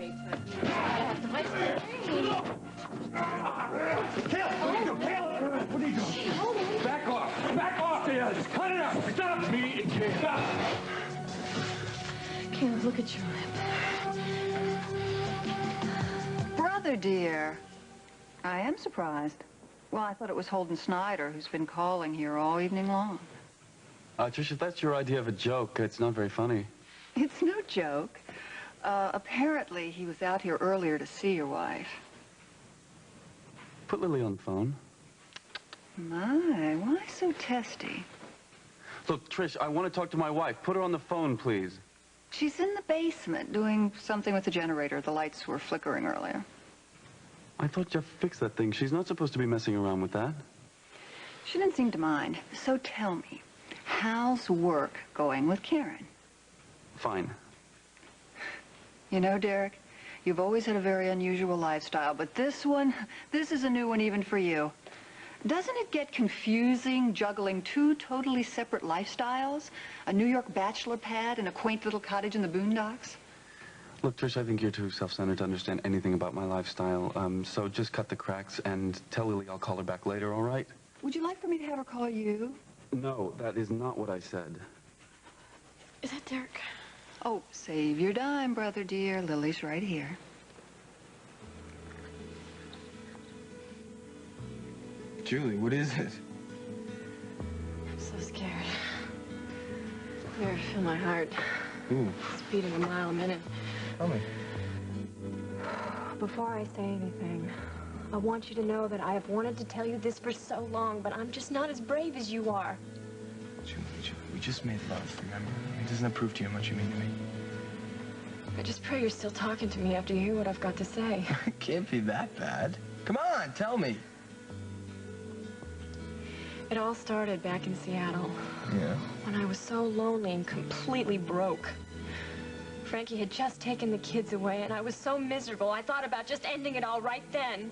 great, but I have to wait for the rain. Kale, what are you doing? Kale, what are you doing? Hold on. Back off! Back off! Yeah, just cut it out! Stop me! Stop! Caleb, look at your lip. Brother, dear. I am surprised. Well, I thought it was Holden Snyder who's been calling here all evening long. Trish, if that's your idea of a joke, it's not very funny. It's no joke. Apparently, he was out here earlier to see your wife. Put Lily on the phone. My, why so testy? Look, Trish, I want to talk to my wife. Put her on the phone, please. She's in the basement doing something with the generator. The lights were flickering earlier. I thought Jeff fixed that thing. She's not supposed to be messing around with that. She didn't seem to mind. So tell me, how's work going with Karen? Fine. You know, Derek, you've always had a very unusual lifestyle, but this is a new one even for you. Doesn't it get confusing juggling two totally separate lifestyles? A New York bachelor pad and a quaint little cottage in the boondocks? Look, Trish, I think you're too self-centered to understand anything about my lifestyle. So just cut the cracks and tell Lily I'll call her back later, all right? Would you like for me to have her call you? No, that is not what I said. Is that Derek? Oh, save your dime, brother dear. Lily's right here. Julie, what is it? I'm so scared. Here, feel my heart. Ooh. It's beating a mile a minute. Tell me. Before I say anything, I want you to know that I have wanted to tell you this for so long, but I'm just not as brave as you are. Julie, we just made love, remember? Doesn't that prove to you how much you mean to me? I just pray you're still talking to me after you hear what I've got to say. It can't be that bad. Come on, tell me. It all started back in Seattle. Yeah? When I was so lonely and completely broke. Frankie had just taken the kids away, and I was so miserable, I thought about just ending it all right then.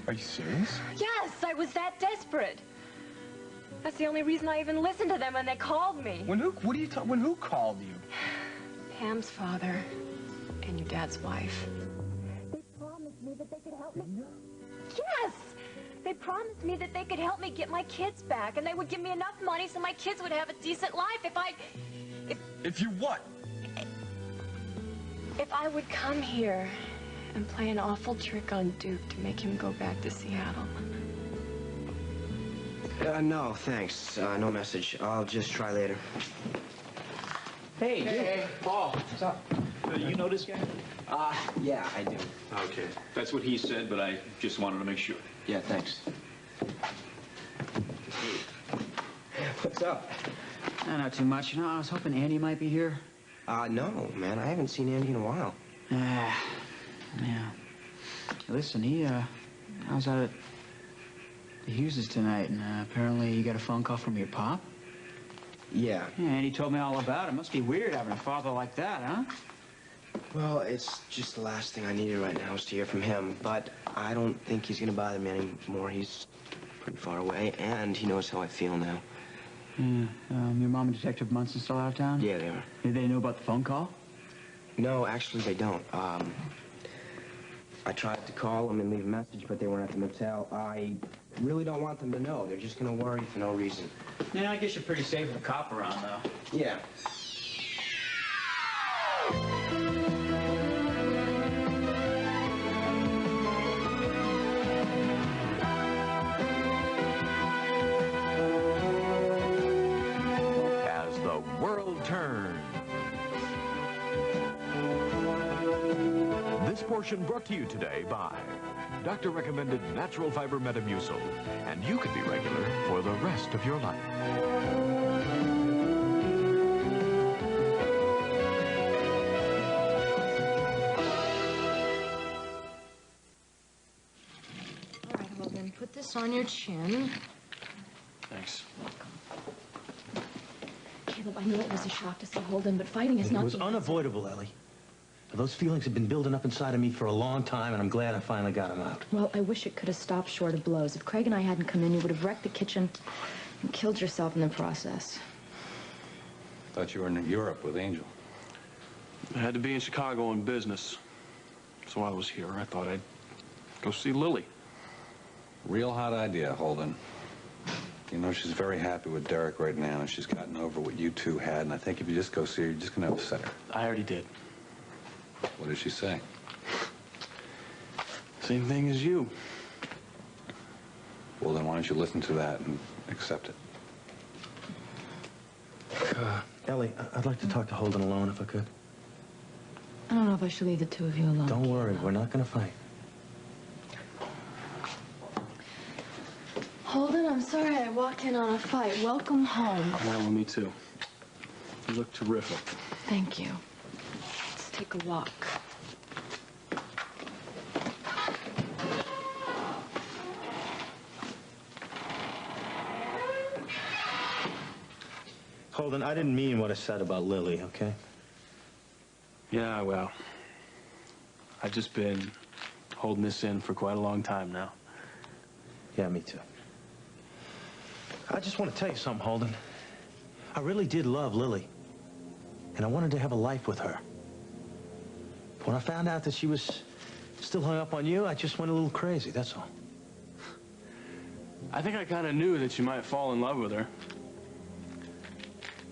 Are you serious? Yes, I was that desperate. That's the only reason I even listened to them when they called me. When who called you? Pam's father and your dad's wife. They promised me that they could help me. Yes! They promised me that they could help me get my kids back, and they would give me enough money so my kids would have a decent life If you what? If I would come here and play an awful trick on Duke to make him go back to Seattle. No, thanks. No message. I'll just try later. Hey, Paul. What's up? You know this guy? Yeah, I do. Okay. That's what he said, but I just wanted to make sure. Yeah, thanks. What's up? Not too much. You know, I was hoping Andy might be here. No, man. I haven't seen Andy in a while. Yeah. Listen, I was out at the Hughes' tonight, and apparently you got a phone call from your pop? Yeah. Yeah, Andy told me all about it. Must be weird having a father like that, huh? Well, it's just the last thing I needed right now is to hear from him, but I don't think he's gonna bother me anymore. He's pretty far away, and he knows how I feel now. Yeah. Your mom and Detective Munson still out of town? Yeah, they are. Did they know about the phone call? No, actually, they don't. I tried to call them and leave a message, but they weren't at the motel. I really don't want them to know. They're just gonna worry for no reason. Yeah, I guess you're pretty safe with a cop around, though. Yeah. As the world turns. This portion brought to you today by doctor-recommended natural fiber Metamucil, and you could be regular for the rest of your life. All right, Holden, put this on your chin. Thanks. Caleb, I know it was a shock to see Holden, but fighting is not... It was unavoidable, Ellie. Those feelings have been building up inside of me for a long time, and I'm glad I finally got them out. Well, I wish it could have stopped short of blows. If Craig and I hadn't come in, you would have wrecked the kitchen and killed yourself in the process. Thought you were in Europe with Angel. I had to be in Chicago on business. So while I was here, I thought I'd go see Lily. Real hot idea, Holden. You know, she's very happy with Derek right now, and she's gotten over what you two had, and I think if you just go see her, you're just going to upset her. I already did. What did she say? Same thing as you. Well, then why don't you listen to that and accept it? Ellie, I'd like to talk to Holden alone if I could. I don't know if I should leave the two of you alone. Don't worry, we're not going to fight. Holden, I'm sorry I walked in on a fight. Welcome home. Well, me too. You look terrific. Thank you. Let's take a walk. Holden, I didn't mean what I said about Lily, okay? Yeah, well, I've just been holding this in for quite a long time now. Yeah, me too. I just want to tell you something, Holden. I really did love Lily, and I wanted to have a life with her. When I found out that she was still hung up on you, I just went a little crazy, that's all. I think I kind of knew that you might fall in love with her.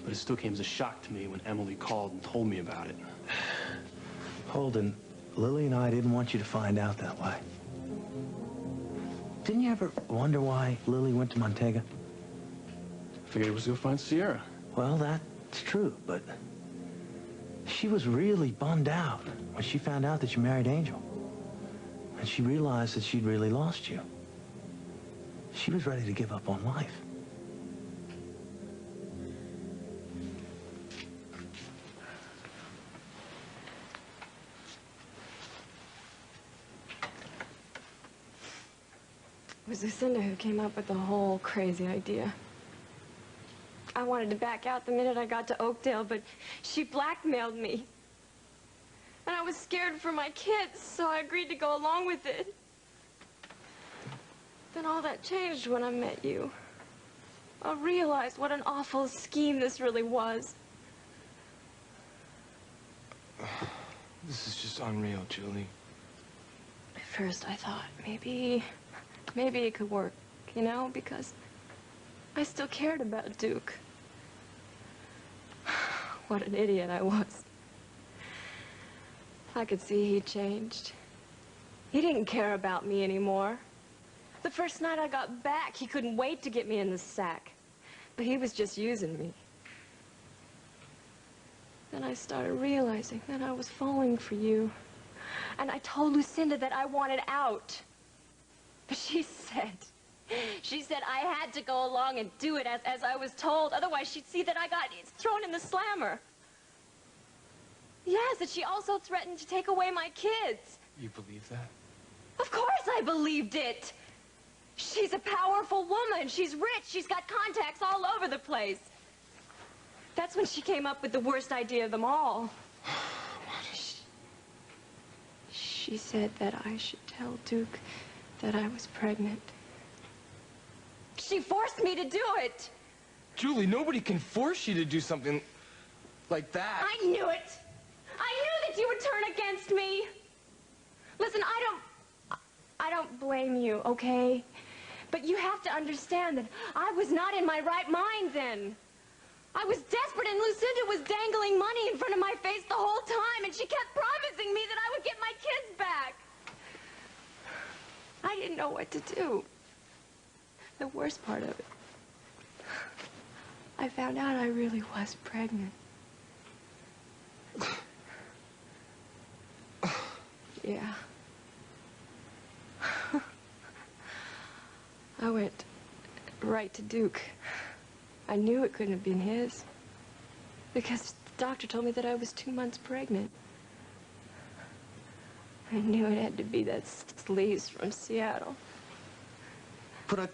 But it still came as a shock to me when Emily called and told me about it. Holden, Lily and I didn't want you to find out that way. Didn't you ever wonder why Lily went to Montega? I figured it was to go find Sierra. Well, that's true, but she was really bummed out when she found out that you married Angel. And she realized that she'd really lost you. She was ready to give up on life. It was Lucinda who came up with the whole crazy idea. I wanted to back out the minute I got to Oakdale, but she blackmailed me. And I was scared for my kids, so I agreed to go along with it. Then all that changed when I met you. I realized what an awful scheme this really was. This is just unreal, Julie. At first I thought maybe it could work, you know, because I still cared about Duke. What an idiot I was. I could see he changed. He didn't care about me anymore. The first night I got back, he couldn't wait to get me in the sack. But he was just using me. Then I started realizing that I was falling for you. And I told Lucinda that I wanted out. But she said I had to go along and do it as I was told. Otherwise, she'd see that I got thrown in the slammer. Yes, and she also threatened to take away my kids. You believe that? Of course I believed it. She's a powerful woman. She's rich. She's got contacts all over the place. That's when she came up with the worst idea of them all. She said that I should tell Duke that I was pregnant. She forced me to do it. Julie, nobody can force you to do something like that. I knew it. I knew that you would turn against me. Listen, I don't blame you, okay? But you have to understand that I was not in my right mind then. I was desperate, and Lucinda was dangling money in front of my face the whole time, and she kept promising me that I would get my kids back. I didn't know what to do. The worst part of it, I found out I really was pregnant. Yeah. I went right to Duke. I knew it couldn't have been his, because the doctor told me that I was 2 months pregnant. I knew it had to be that sleaze from Seattle. But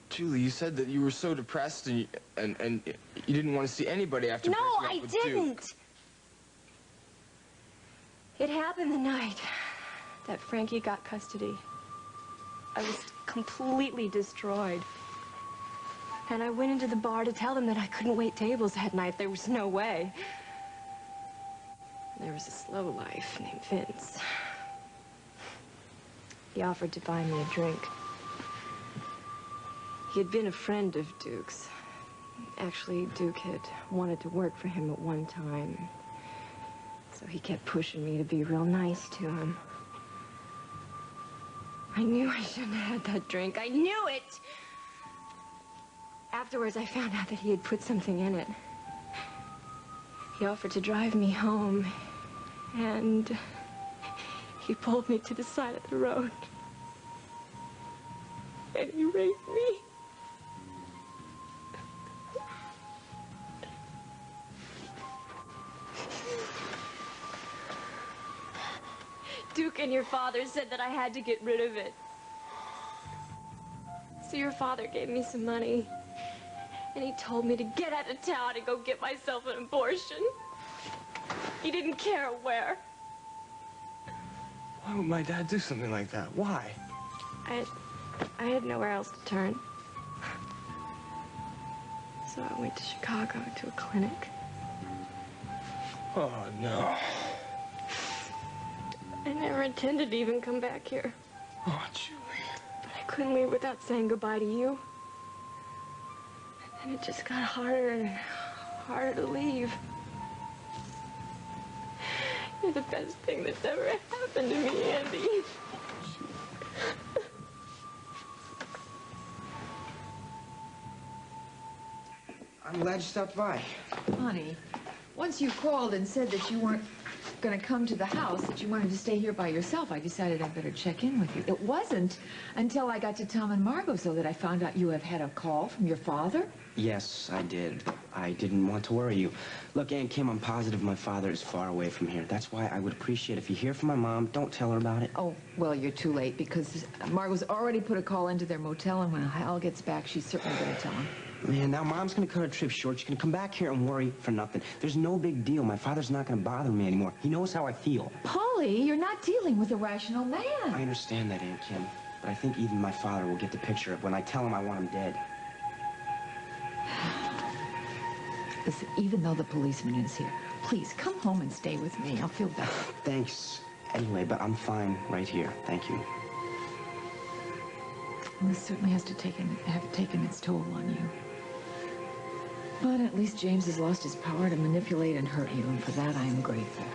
Julie, you said that you were so depressed and you didn't want to see anybody after breaking up with Duke. No, I didn't. It happened the night that Frankie got custody. I was completely destroyed. And I went into the bar to tell them that I couldn't wait tables that night. There was no way. There was a slow life named Vince. He offered to buy me a drink. He had been a friend of Duke's. Actually, Duke had wanted to work for him at one time. So he kept pushing me to be real nice to him. I knew I shouldn't have had that drink. I knew it! Afterwards, I found out that he had put something in it. He offered to drive me home, and he pulled me to the side of the road. And he raped me. Duke and your father said that I had to get rid of it. So your father gave me some money. And he told me to get out of town and go get myself an abortion. He didn't care where. Why would my dad do something like that? Why? I had nowhere else to turn. So I went to Chicago to a clinic. Oh, no. I never intended to even come back here. Oh, Julie. But I couldn't leave without saying goodbye to you. And it just got harder and harder to leave. You're the best thing that's ever happened to me, Andy. I'm glad you stopped by. Honey, once you called and said that you weren't going to come to the house, that you wanted to stay here by yourself, I decided I better check in with you. It wasn't until I got to Tom and Margot's, though, that I found out you have had a call from your father. Yes, I did. I didn't want to worry you. Look, Aunt Kim, I'm positive my father is far away from here. That's why I would appreciate if you hear from my mom, don't tell her about it. Oh, well, you're too late, because Margot's already put a call into their motel, and when Hal gets back, she's certainly going to tell him. Man, now Mom's going to cut her trip short. She's going to come back here and worry for nothing. There's no big deal. My father's not going to bother me anymore. He knows how I feel. Polly, you're not dealing with a rational man. I understand that, Aunt Kim, but I think even my father will get the picture of when I tell him I want him dead. Listen, even though the policeman is here, please come home and stay with me. I'll feel better. Thanks. Anyway, but I'm fine right here. Thank you. Well, this certainly has to have taken its toll on you. But at least James has lost his power to manipulate and hurt you, and for that I am grateful.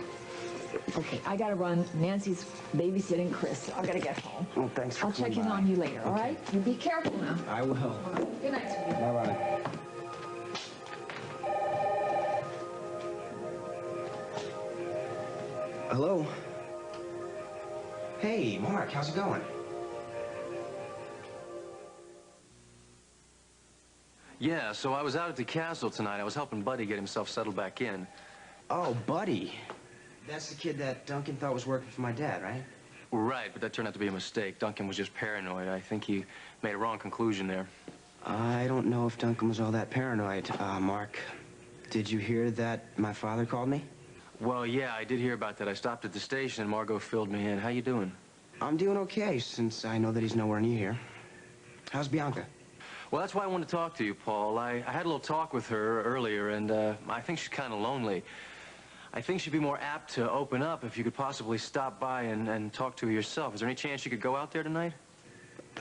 Okay, I gotta run. Nancy's babysitting Chris, so I gotta get home. Oh, thanks for I'll check in by. on you later, all right? You be careful now. I will. All right. Good night, sweetie. Bye-bye. Hello? Hey, Mark, how's it going? Yeah, so I was out at the castle tonight. I was helping Buddy get himself settled back in. Oh, Buddy. That's the kid that Duncan thought was working for my dad, right? Right, but that turned out to be a mistake. Duncan was just paranoid. I think he made a wrong conclusion there. I don't know if Duncan was all that paranoid. Mark, did you hear that my father called me? Well, yeah, I did hear about that. I stopped at the station and Margot filled me in. How you doing? I'm doing okay, since I know that he's nowhere near here. How's Bianca? Well, that's why I wanted to talk to you, Paul. I had a little talk with her earlier, and I think she's kind of lonely. I think she'd be more apt to open up if you could possibly stop by and talk to her yourself. Is there any chance you could go out there tonight?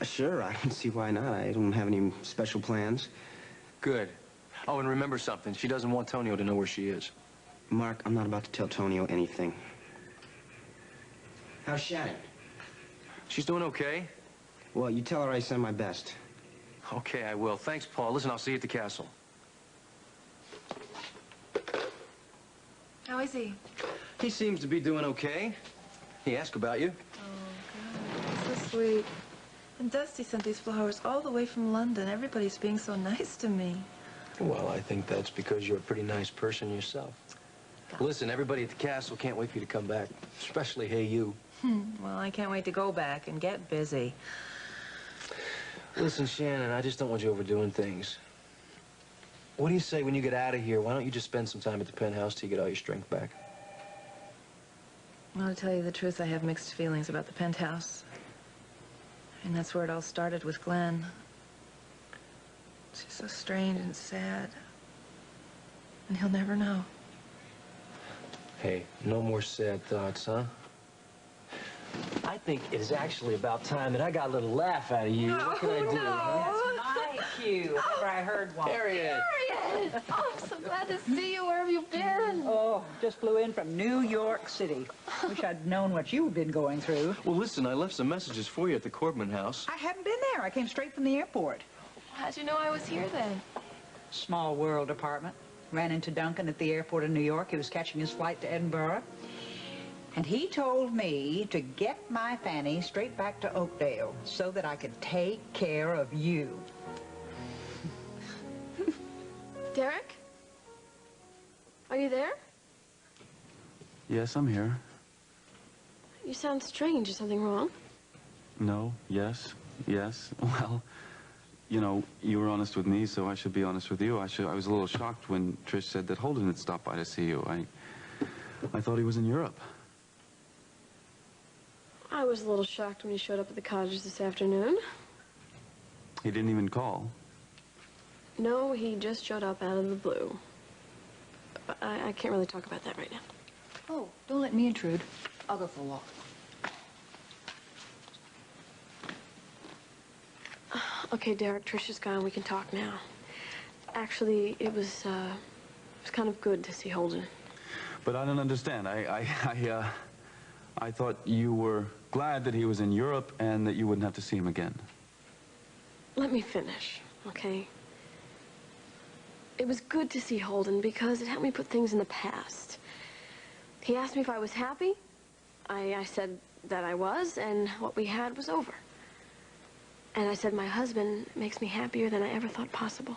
Sure, I don't see why not. I don't have any special plans. Good. Oh, and remember something. She doesn't want Tonio to know where she is. Mark, I'm not about to tell Tonio anything. How's Shannon? She's doing okay. Well, you tell her I send my best. Okay, I will. Thanks, Paul. Listen, I'll see you at the castle. How is he? He seems to be doing okay. He asked about you. Oh, God. So sweet. And Dusty sent these flowers all the way from London. Everybody's being so nice to me. Well, I think that's because you're a pretty nice person yourself. Listen, everybody at the castle can't wait for you to come back. Especially, hey, you. Well, I can't wait to go back and get busy. Listen, Shannon, I just don't want you overdoing things. What do you say when you get out of here? Why don't you just spend some time at the penthouse till you get all your strength back? Well, to tell you the truth, I have mixed feelings about the penthouse. And that's where it all started with Glenn. She's so strange and sad. And he'll never know. Hey, no more sad thoughts, huh? I think it is actually about time that I got a little laugh out of you. What can I do, huh? My cue, if ever I heard one. Harriet! Harriet! Oh, I'm so glad to see you. Where have you been? Oh, just flew in from New York City. Wish I'd known what you've been going through. Well, listen, I left some messages for you at the Corbman house. I hadn't been there. I came straight from the airport. How'd you know I was here then? Small world apartment. Ran into Duncan at the airport in New York. He was catching his flight to Edinburgh. And he told me to get my Fanny straight back to Oakdale so that I could take care of you. Derek? Are you there? Yes, I'm here. You sound strange. Is something wrong? No, yes, yes. Well, you know, you were honest with me, so I should be honest with you. I was a little shocked when Trish said that Holden had stopped by to see you. I thought he was in Europe. I was a little shocked when he showed up at the cottage this afternoon. He didn't even call. No, he just showed up out of the blue. I can't really talk about that right now. Oh, don't let me intrude. I'll go for a walk. Okay, Derek, Trish is gone. We can talk now. Actually, it was kind of good to see Holden. But I don't understand. I thought you were glad that he was in Europe and that you wouldn't have to see him again. Let me finish, okay? It was good to see Holden because it helped me put things in the past. He asked me if I was happy. I said that I was, and what we had was over. And I said my husband makes me happier than I ever thought possible.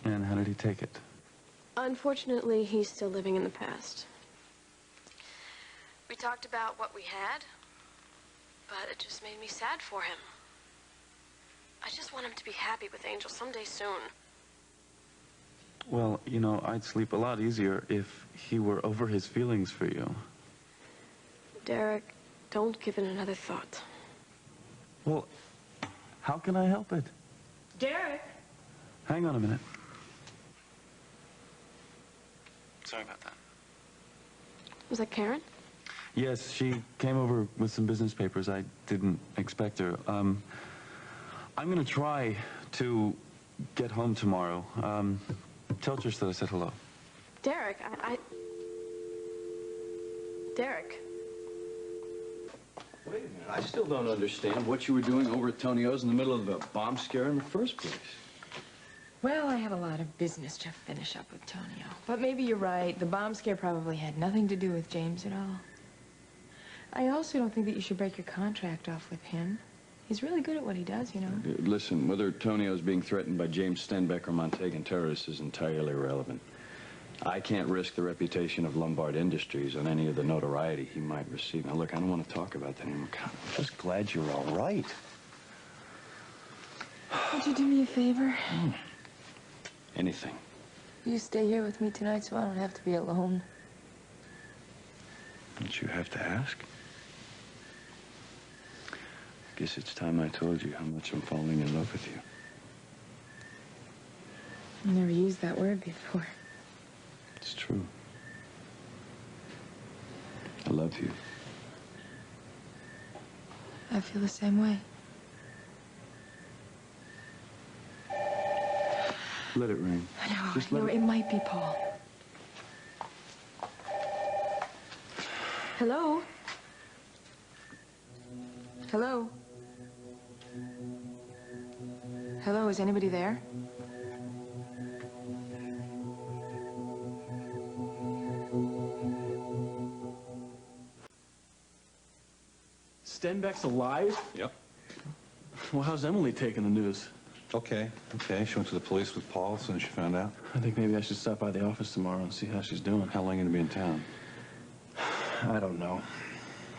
And how did he take it? Unfortunately, he's still living in the past. We talked about what we had, but it just made me sad for him. I just want him to be happy with Angel someday soon. Well, you know, I'd sleep a lot easier if he were over his feelings for you. Derek, don't give it another thought. Well, how can I help it? Derek! Hang on a minute. Sorry about that. Was that Karen? Yes, she came over with some business papers. I didn't expect her. I'm going to try to get home tomorrow. Tell Trish that I said hello. Derek, Derek. Wait a minute. I still don't understand what you were doing over at Tonio's in the middle of a bomb scare in the first place. Well, I have a lot of business to finish up with Tonio. But maybe you're right. The bomb scare probably had nothing to do with James at all. I also don't think that you should break your contract off with him. He's really good at what he does, you know. Listen, whether Tonio's being threatened by James Stenbeck or Montagan terrorists is entirely irrelevant. I can't risk the reputation of Lombard Industries on any of the notoriety he might receive. Now, look, I don't want to talk about that anymore. God, I'm just glad you're all right. Would you do me a favor? Anything. Will you stay here with me tonight so I don't have to be alone? Don't you have to ask? I guess it's time I told you how much I'm falling in love with you. I've never used that word before. It's true. I love you. I feel the same way. Let it rain. No, Just let it might be Paul. Hello? Hello? Hello, is anybody there? Stenbeck's alive? Yep. Well, how's Emily taking the news? Okay. She went to the police with Paul as soon as she found out. I think maybe I should stop by the office tomorrow and see how she's doing. How long are you going to be in town? I don't know.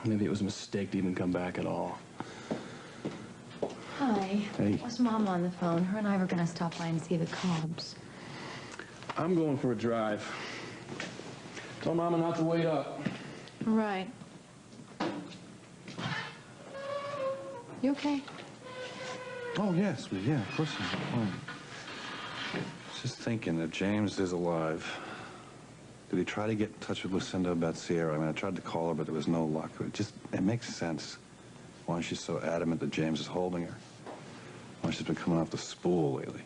Maybe it was a mistake to even come back at all. Hi. Hey. Was Mom on the phone? Her and I were going to stop by and see the Cobbs. I'm going for a drive. Tell Mama not to wait up. Right. You okay? Oh, yes. Well, yeah, of course I'm fine. Just thinking that James is alive. Did he try to get in touch with Lucinda about Sierra? I mean, I tried to call her, but there was no luck. It makes sense why she's so adamant that James is holding her. Why she's been coming off the spool lately.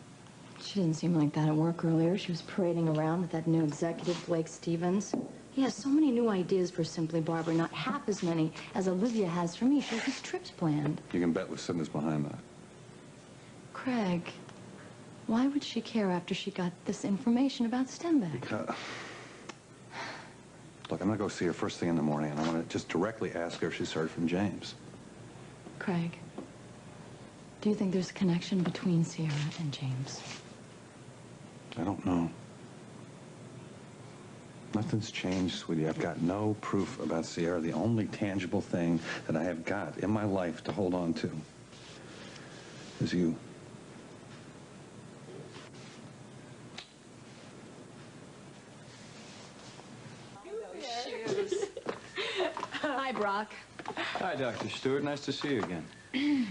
She didn't seem like that at work earlier. She was parading around with that new executive, Blake Stevens. He has so many new ideas for Simply Barbara, not half as many as Olivia has for me. She has these trips planned. You can bet Lucinda's behind that. Craig, why would she care after she got this information about Stenbeck? Because... Look, I'm going to go see her first thing in the morning, and I want to just directly ask her if she's heard from James. Craig, do you think there's a connection between Sierra and James? I don't know. Nothing's changed, sweetie. I've got no proof about Sierra. The only tangible thing that I have got in my life to hold on to is you. Hi, Brock. Hi, Dr. Stewart. Nice to see you again. You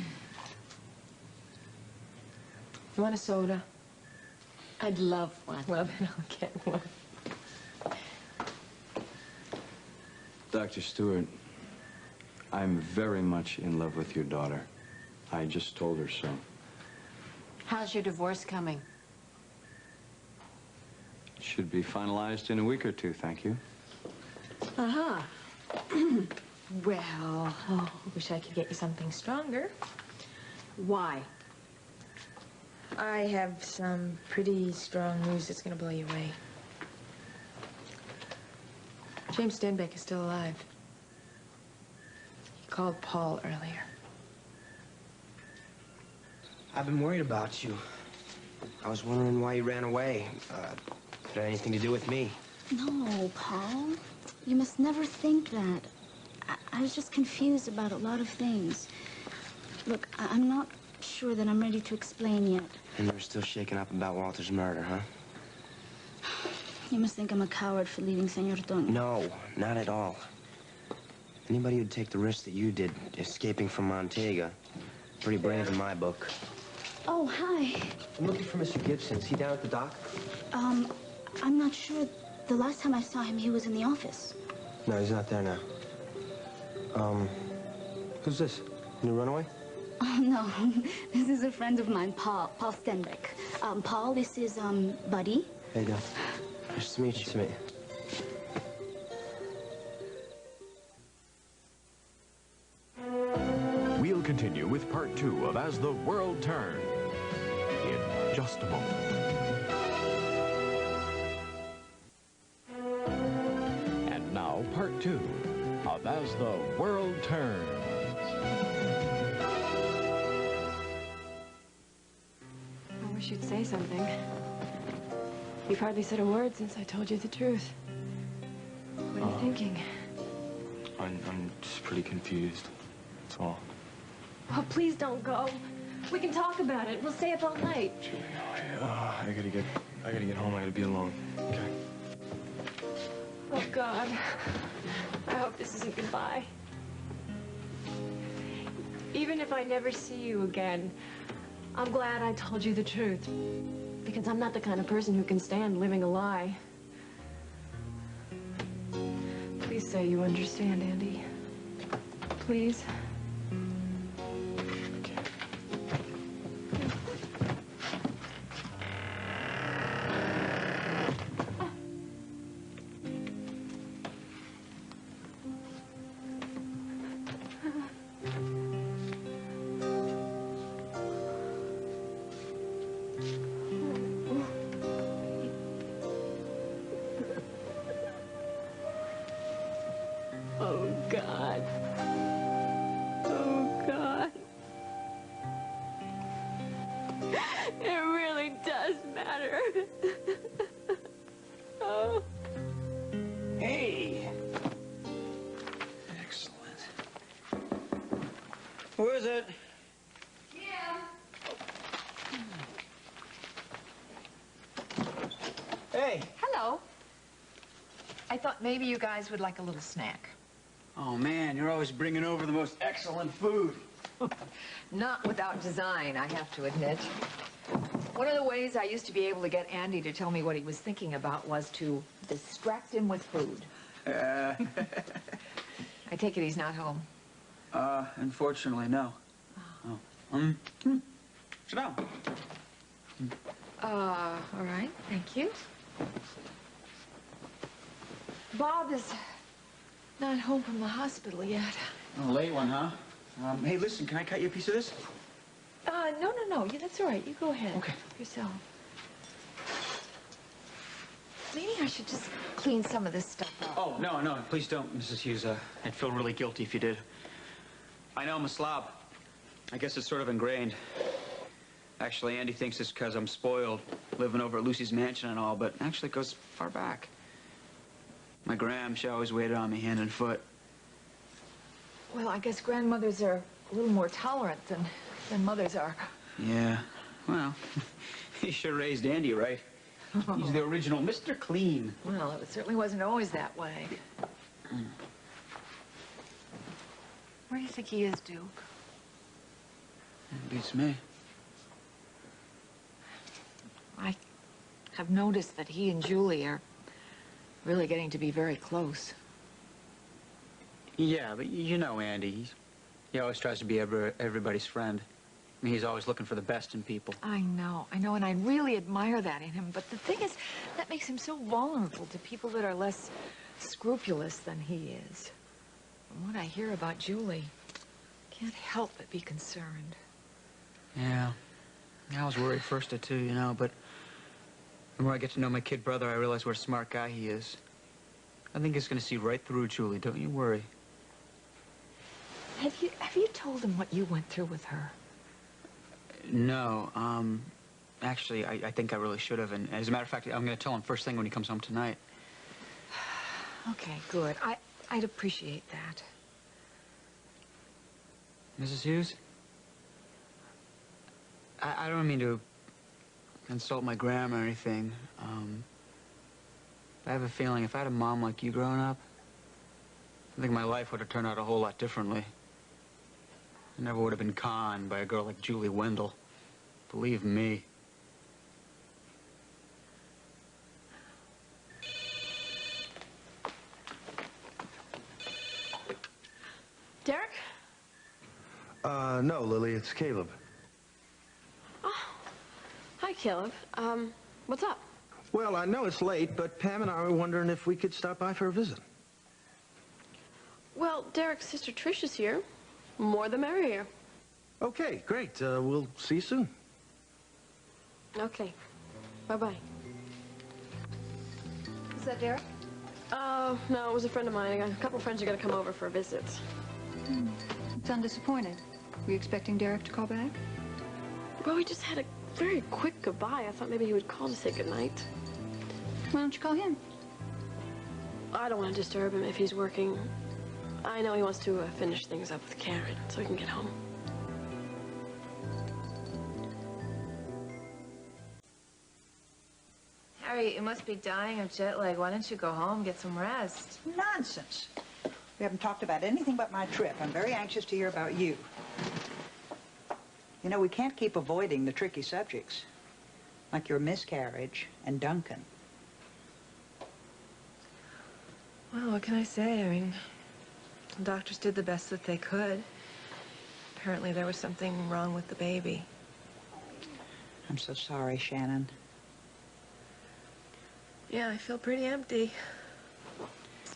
want a soda? I'd love one. Well, then I'll get one. Dr. Stewart, I'm very much in love with your daughter. I just told her so. How's your divorce coming? It should be finalized in a week or two, thank you. Uh-huh. Well, wish I could get you something stronger. Why? I have some pretty strong news that's going to blow you away. James Stenbeck is still alive. He called Paul earlier. I've been worried about you. I was wondering why you ran away. Did it have anything to do with me? No, Paul. You must never think that. I was just confused about a lot of things. Look, I'm not sure that I'm ready to explain yet. And you're still shaken up about Walter's murder, huh? You must think I'm a coward for leaving Senor Toño. No, not at all. Anybody who'd take the risk that you did, escaping from Montega, pretty brave in my book. Oh, hi. I'm looking for Mr. Gibson. Is he down at the dock? I'm not sure. The last time I saw him, he was in the office. No, he's not there now. Who's this? New runaway? Oh, no. This is a friend of mine, Paul Stenbeck. Paul, this is, Buddy. How you doing? Nice to meet you. Nice to meet you. We'll continue with part 2 of As the World Turned in just a moment. And now, part 2 of As the World Turns. I wish you'd say something. You've hardly said a word since I told you the truth. What are you thinking? I'm just pretty confused. That's all. Oh, please don't go. We can talk about it. We'll stay up all night. Julie, I gotta get home. I gotta be alone. Okay. Oh, God. I hope this isn't goodbye. Even if I never see you again, I'm glad I told you the truth. Because I'm not the kind of person who can stand living a lie. Please say you understand, Andy. Please. Oh, God. Oh, God. It really does matter. Oh. Hey! Excellent. Who is it? Hey. Hello. I thought maybe you guys would like a little snack. Oh, man, you're always bringing over the most excellent food. Not without design, I have to admit. One of the ways I used to be able to get Andy to tell me what he was thinking about was to distract him with food. I take it he's not home. Unfortunately, no. Oh. Sit down. All right, thank you. Bob is not home from the hospital yet. A late one, huh? Hey, listen, can I cut you a piece of this? No. Yeah, that's all right. You go ahead. Okay. Yourself. Maybe I should just clean some of this stuff up. Oh, no, please don't, Mrs. Hughes. I'd feel really guilty if you did. I know I'm a slob. I guess it's sort of ingrained. Actually, Andy thinks it's because I'm spoiled, living over at Lucy's mansion and all, but actually it goes far back. My gram, she always waited on me hand and foot. Well, I guess grandmothers are a little more tolerant than mothers are. Yeah, well, you sure raised Andy right. He's the original Mr. Clean. Well, it certainly wasn't always that way. Where do you think he is, Duke? It beats me. I have noticed that he and Julie are really getting to be very close. Yeah, but you know Andy. He always tries to be everybody's friend. I mean, he's always looking for the best in people. I know, and I really admire that in him. But the thing is, that makes him so vulnerable to people that are less scrupulous than he is. From what I hear about Julie, I can't help but be concerned. Yeah. I was worried first or two, you know, but the more I get to know my kid brother, I realize what a smart guy he is. I think he's going to see right through Julie. Don't you worry. Have you told him what you went through with her? No, actually, I think I really should have. And as a matter of fact, I'm going to tell him first thing when he comes home tonight. Okay, good. I'd appreciate that. Mrs. Hughes? I don't mean to insult my gram or anything. I have a feeling if I had a mom like you growing up, I think my life would have turned out a whole lot differently. I never would have been conned by a girl like Julie Wendell. Believe me. Derek? No, Lily, it's Caleb. Oh, hi, Caleb. What's up? Well, I know it's late, but Pam and I were wondering if we could stop by for a visit. Well, Derek's sister Trish is here. More the merrier. Okay, great. We'll see you soon. Okay. Bye-bye. Is that Derek? No, it was a friend of mine. I got a couple friends are going to come over for a visit. Sound disappointed. Were you expecting Derek to call back? Well, we just had a very quick goodbye. I thought maybe he would call to say goodnight. Why don't you call him? I don't want to disturb him if he's working. I know he wants to finish things up with Karen so he can get home. Harry, you must be dying of jet lag. Why don't you go home, get some rest? Nonsense. We haven't talked about anything but my trip. I'm very anxious to hear about you. You know, we can't keep avoiding the tricky subjects, like your miscarriage and Duncan. Well, what can I say? I mean, the doctors did the best that they could. Apparently there was something wrong with the baby. I'm so sorry, Shannon. Yeah, I feel pretty empty.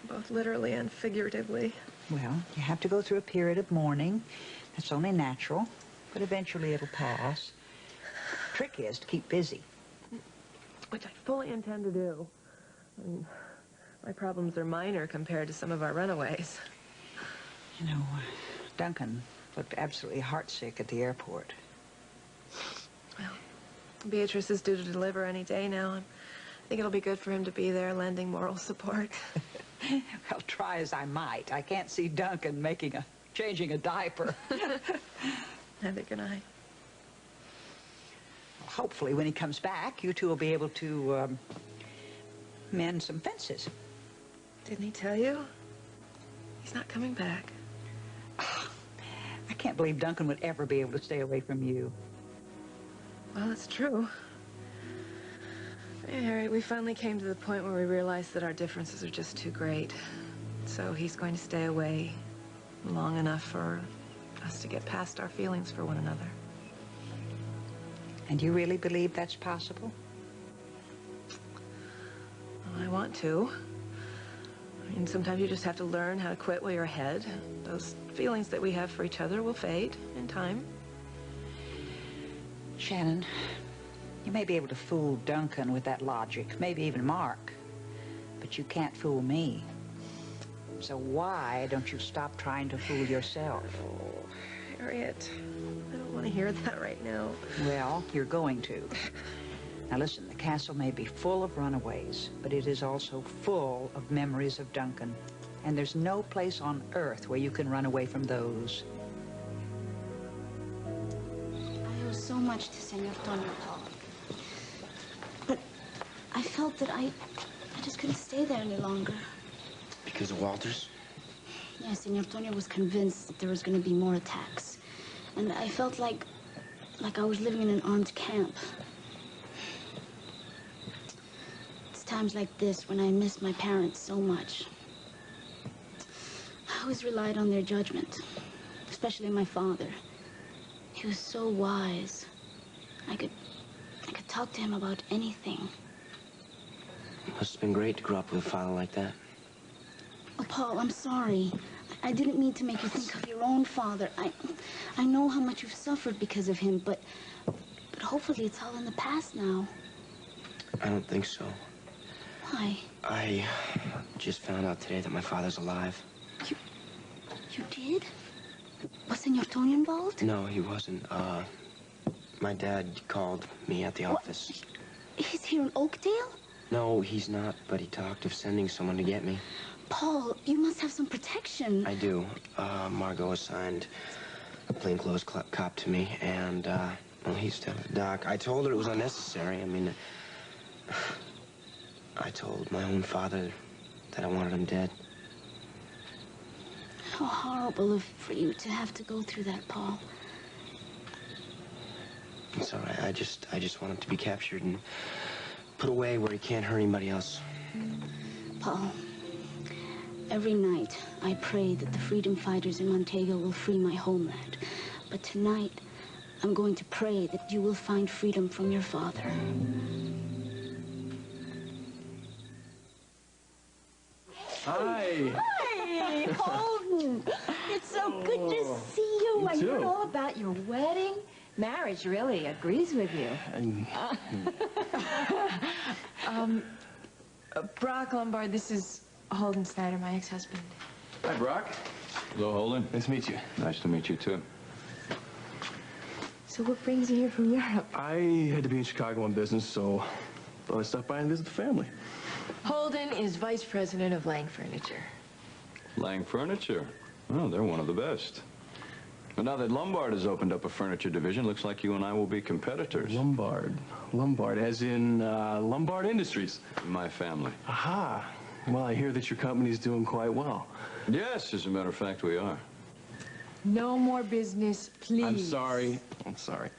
Both literally and figuratively. Well, you have to go through a period of mourning. That's only natural, but eventually it'll pass. The trick is to keep busy. Which I fully intend to do. I mean, my problems are minor compared to some of our runaways. You know, Duncan looked absolutely heartsick at the airport. Well, Beatrice is due to deliver any day now. I think it'll be good for him to be there lending moral support. Well, try as I might, I can't see Duncan changing a diaper. Neither can I. Hopefully, when he comes back, you two will be able to mend some fences. Didn't he tell you? He's not coming back. I can't believe Duncan would ever be able to stay away from you. Well, it's true. Hey, Harry, we finally came to the point where we realized that our differences are just too great. So he's going to stay away long enough for us to get past our feelings for one another. And you really believe that's possible? Well, I want to. I mean, sometimes you just have to learn how to quit while you're ahead. Those feelings that we have for each other will fade in time. Shannon, you may be able to fool Duncan with that logic, maybe even Mark, but you can't fool me. So why don't you stop trying to fool yourself? Oh, Harriet, I don't want to hear that right now. Well, you're going to. Now listen, the castle may be full of runaways, but it is also full of memories of Duncan. And there's no place on earth where you can run away from those. I owe so much to Senor Tonio, Paul. But I felt that I just couldn't stay there any longer. Because of Walters? Yeah, Senor Tonio was convinced that there was going to be more attacks. And I felt like I was living in an armed camp. It's times like this when I miss my parents so much. I always relied on their judgment, especially my father. He was so wise. I could talk to him about anything. It must have been great to grow up with a father like that. Oh, Paul, I'm sorry. I didn't mean to make you think of your own father. I know how much you've suffered because of him, but hopefully it's all in the past now. I don't think so. Why? I just found out today that my father's alive. You did? Was Senor Tonio involved? No, he wasn't. My dad called me at the office. He's here in Oakdale? No, he's not, but he talked of sending someone to get me. Paul, you must have some protection. I do. Margot assigned a plainclothes cop to me, and, well, he's still at the dock. I told her it was unnecessary. I mean, I told my own father that I wanted him dead. How horrible for you to have to go through that, Paul. It's all right. I just want him to be captured and put away where he can't hurt anybody else. Paul, every night I pray that the freedom fighters in Montego will free my homeland. But tonight, I'm going to pray that you will find freedom from your father. Hi. Hi, Holden. It's so good to see you. I heard all about your wedding. Marriage really agrees with you. Brock Lombard, this is Holden Snyder, my ex-husband. Hi, Brock. Hello, Holden. Nice to meet you. Nice to meet you, too. So what brings you here from Europe? I had to be in Chicago on business, so thought I'd stop by and visit the family. Holden is vice president of Lang Furniture. Lang Furniture. Oh, they're one of the best. But now that Lombard has opened up a furniture division, looks like you and I will be competitors. Lombard, as in Lombard Industries. My family. Aha. Well, I hear that your company's doing quite well. Yes, as a matter of fact, we are. No more business, please. I'm sorry.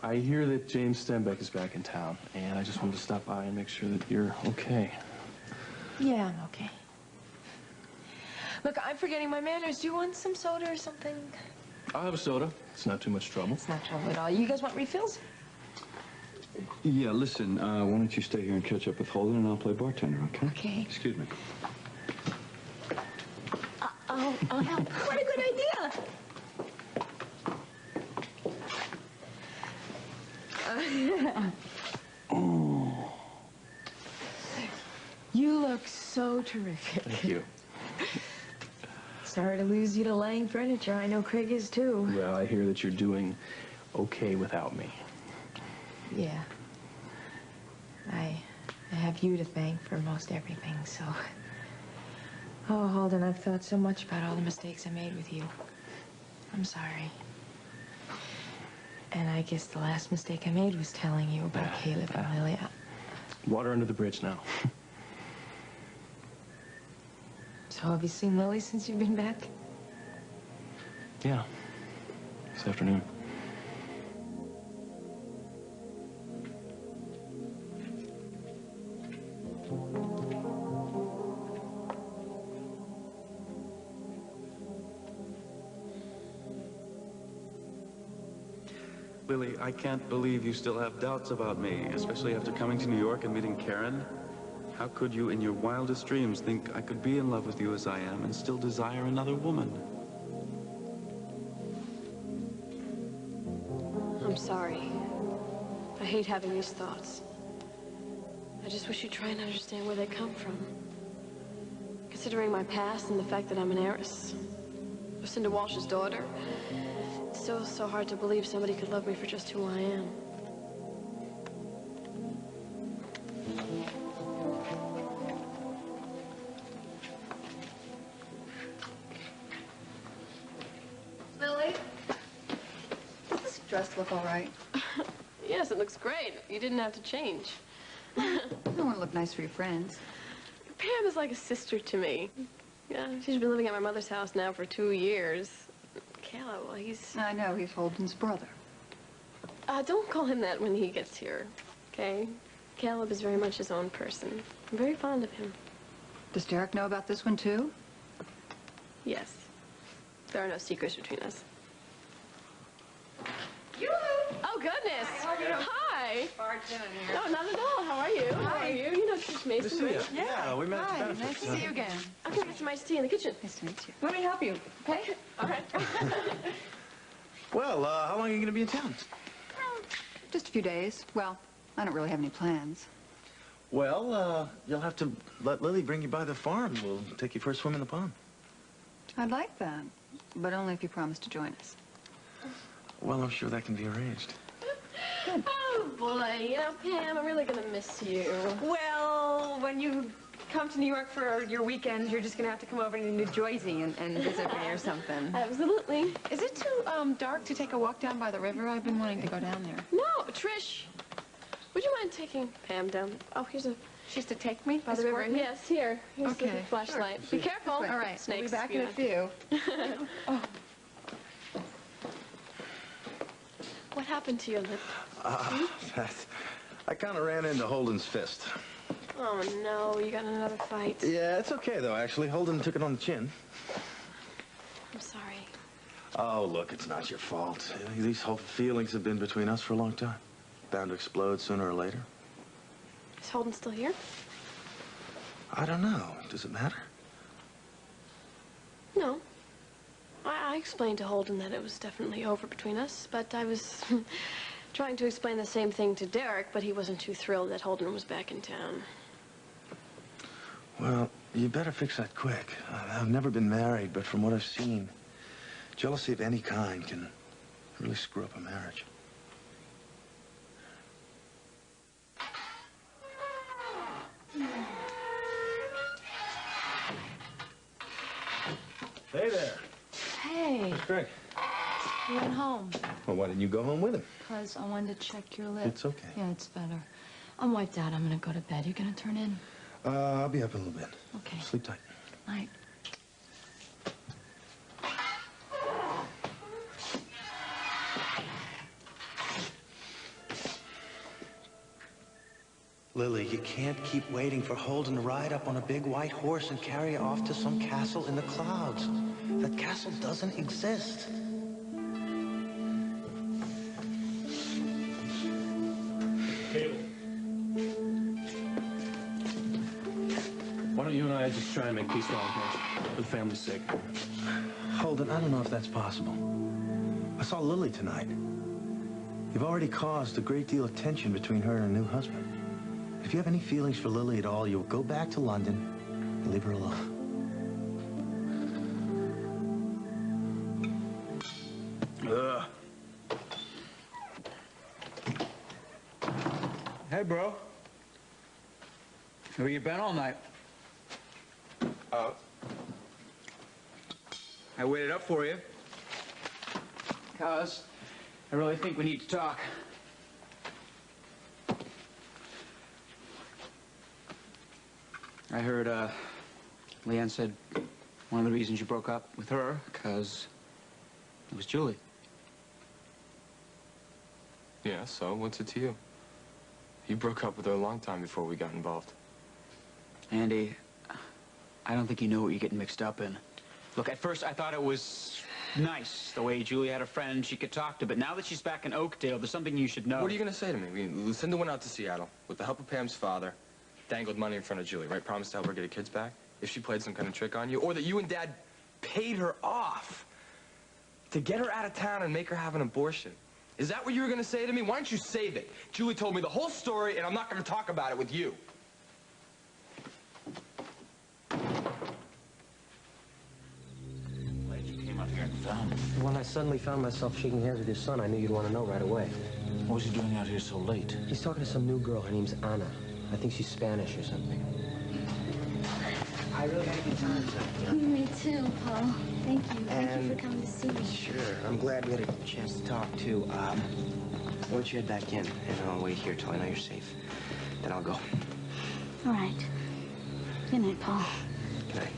I hear that James Stenbeck is back in town, and I just wanted to stop by and make sure that you're okay. Yeah, I'm okay. Look, I'm forgetting my manners. Do you want some soda or something? I'll have a soda. It's not too much trouble. It's not trouble at all. You guys want refills? Yeah, listen, why don't you stay here and catch up with Holden, and I'll play bartender, okay? Okay. Excuse me. What a good idea. You look so terrific. Thank you. Sorry to lose you to Lang Furniture. I know Craig is too. Well, I hear that you're doing okay without me. Yeah. I have you to thank for most everything, so... Oh, Holden, I've thought so much about all the mistakes I made with you. I'm sorry. And I guess the last mistake I made was telling you about Caleb and Lily. Water under the bridge now. So have you seen Lily since you've been back? Yeah. This afternoon. Lily, I can't believe you still have doubts about me, especially after coming to New York and meeting Karen. How could you, in your wildest dreams, think I could be in love with you as I am and still desire another woman? I'm sorry. I hate having these thoughts. I just wish you'd try and understand where they come from. Considering my past and the fact that I'm an heiress, Lucinda Walsh's daughter, it's still so hard to believe somebody could love me for just who I am. Lily? Does this dress look all right? Yes, it looks great. You didn't have to change. I want to look nice for your friends. Pam is like a sister to me. Yeah, she's been living at my mother's house now for 2 years. Caleb, well, he's... I know, he's Holden's brother. Don't call him that when he gets here, okay? Caleb is very much his own person. I'm very fond of him. Does Derek know about this one, too? Yes. There are no secrets between us. Oh, goodness. Hi. No, not at all. How are you? How are you? You know Trish Mason, Good to see right? you. Yeah, we met at the Hi, benefits. nice to see you again. I'm gonna get some iced tea in the kitchen. Nice to meet you. Let me help you. Okay. All right. Well, how long are you going to be in town? Just a few days. Well, I don't really have any plans. Well, you'll have to let Lily bring you by the farm. We'll take you for a swim in the pond. I'd like that, but only if you promise to join us. Well, I'm sure that can be arranged. Good. Oh, boy. You know, Pam, I'm really gonna miss you. Well, when you come to New York for your weekend, you're just gonna have to come over to New Jersey and visit me or something. Absolutely. Is it too dark to take a walk down by the river? I've been wanting to go down there. No, Trish. Would you mind taking Pam down? Oh, here's a... She's to take me By the river. escort me? Yes, here. Here's Okay, the flashlight. sure. Be careful. All right, Snakes. we'll be back in a few. Oh. What happened to your lip? I kind of ran into Holden's fist. Oh, no. You got in another fight. Yeah, it's okay, though, actually. Holden took it on the chin. I'm sorry. Oh, look, it's not your fault. These whole feelings have been between us for a long time. Bound to explode sooner or later. Is Holden still here? I don't know. Does it matter? No. I explained to Holden that it was definitely over between us, but I was trying to explain the same thing to Derek, but he wasn't too thrilled that Holden was back in town. Well, you better fix that quick. I've never been married, but from what I've seen, jealousy of any kind can really screw up a marriage. Hey there. Hey, That's Greg. you went home. Well, why didn't you go home with him? Because I wanted to check your lip. It's okay. Yeah, it's better. I'm wiped out. I'm gonna go to bed. You gonna turn in? I'll be up in a little bit. Okay. Sleep tight. Night. Lily, you can't keep waiting for Holden to ride up on a big white horse and carry you off to some castle in the clouds. That castle doesn't exist. Why don't you and I just try and make peace while we're here, for the family's sake? Holden, I don't know if that's possible. I saw Lily tonight. You've already caused a great deal of tension between her and her new husband. If you have any feelings for Lily at all, you'll go back to London and leave her alone. Ugh. Hey, bro. Where you been all night? I waited up for you. Because I really think we need to talk. I heard, Leanne said one of the reasons you broke up with her, because it was Julie. Yeah, so what's it to you? You broke up with her a long time before we got involved. Andy, I don't think you know what you're getting mixed up in. Look, at first I thought it was nice, the way Julie had a friend she could talk to, but now that she's back in Oakdale, there's something you should know. What are you going to say to me? I mean, Lucinda went out to Seattle with the help of Pam's father, dangled money in front of Julie, right? Promised to help her get her kids back if she played some kind of trick on you, or that you and Dad paid her off to get her out of town and make her have an abortion. Is that what you were going to say to me? Why don't you save it? Julie told me the whole story, and I'm not going to talk about it with you. When I suddenly found myself shaking hands with your son, I knew you'd want to know right away. What was he doing out here so late? He's talking to some new girl. Her name's Anna. I think she's Spanish or something. I really had a good time tonight. Me too, Paul. Thank you. Thank you for coming to see me. Sure. I'm glad we had a chance to talk, too. Why don't you head back in, and I'll wait here till I know you're safe. Then I'll go. All right. Good night, Paul. Good night.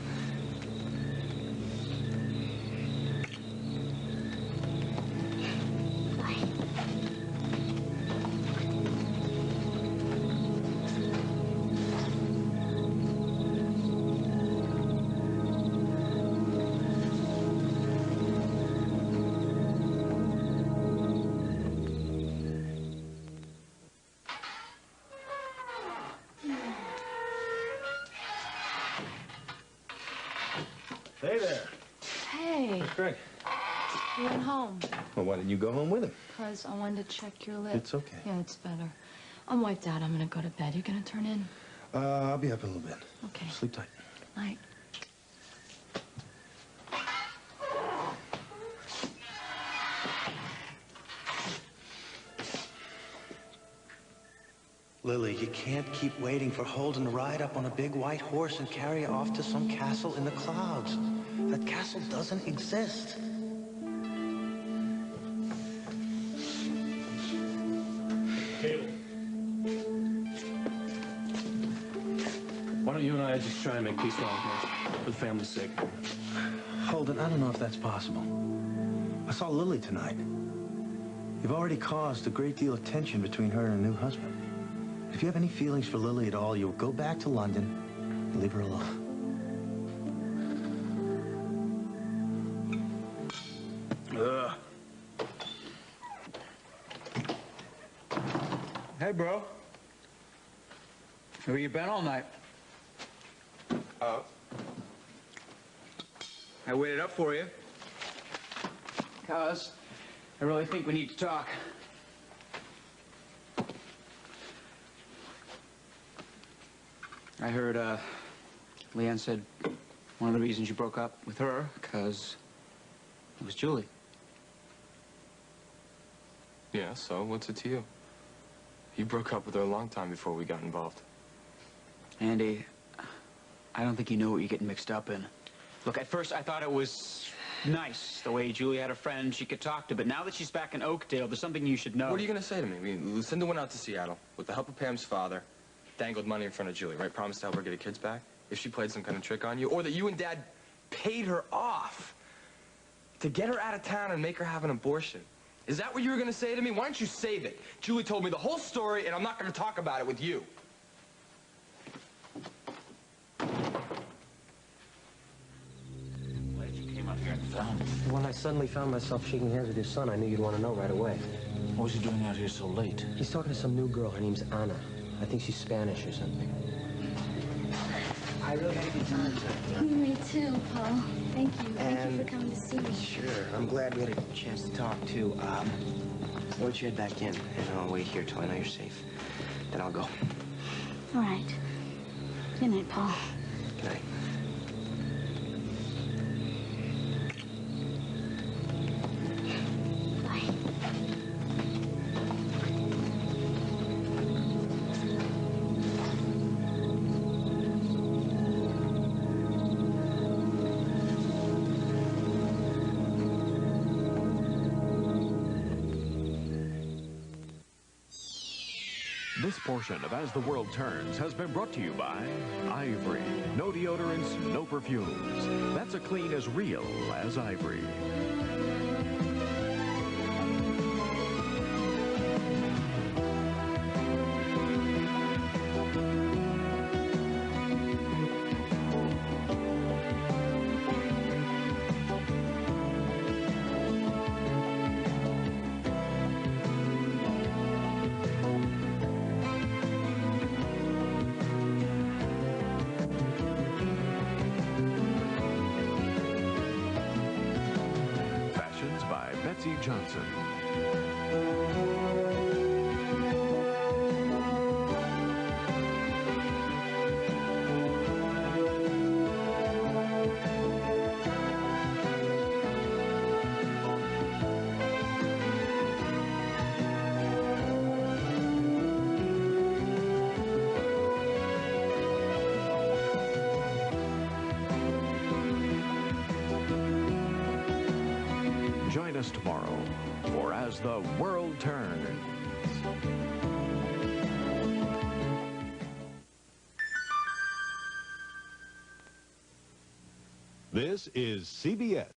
Hey there. Hey, Greg. you went home. Well, why didn't you go home with him? Because I wanted to check your lip. It's okay. Yeah, it's better. I'm wiped out. I'm going to go to bed. You going to turn in? I'll be up in a little bit. Okay. Sleep tight. Night. Lily, you can't keep waiting for Holden to ride up on a big white horse and carry you off to some castle in the clouds. That castle doesn't exist. Caleb. Why don't you and I just try and make peace while I'm here, for the family's sake? Holden, I don't know if that's possible. I saw Lily tonight. You've already caused a great deal of tension between her and her new husband. If you have any feelings for Lily at all, you'll go back to London and leave her alone. Ugh. Hey, bro. Where you been all night? I waited up for you. Because I really think we need to talk. I heard, Leanne said one of the reasons you broke up with her, because it was Julie. Yeah, so what's it to you? You broke up with her a long time before we got involved. Andy, I don't think you know what you're getting mixed up in. Look, at first I thought it was nice, the way Julie had a friend she could talk to, but now that she's back in Oakdale, there's something you should know. What are you going to say to me? I mean, Lucinda went out to Seattle with the help of Pam's father, dangled money in front of Julie, right? Promised to help her get her kids back if she played some kind of trick on you, or that you and Dad paid her off to get her out of town and make her have an abortion. Is that what you were going to say to me? Why don't you save it? Julie told me the whole story, and I'm not going to talk about it with you. Glad you came up here and found me. When I suddenly found myself shaking hands with your son, I knew you'd want to know right away. What was he doing out here so late? He's talking to some new girl. Her name's Anna. I think she's Spanish or something. I really had a good time tonight. Me too, Paul. Thank you. Thank you for coming to see me. Sure. I'm glad we had a chance to talk, too. Why don't you head back in, and I'll wait here till I know you're safe. Then I'll go. All right. Good night, Paul. Good night. This portion of As the World Turns has been brought to you by Ivory. No deodorants, no perfumes. That's a clean as real as Ivory. Patsy Johnson. Join us tomorrow for As the World Turns. This is CBS.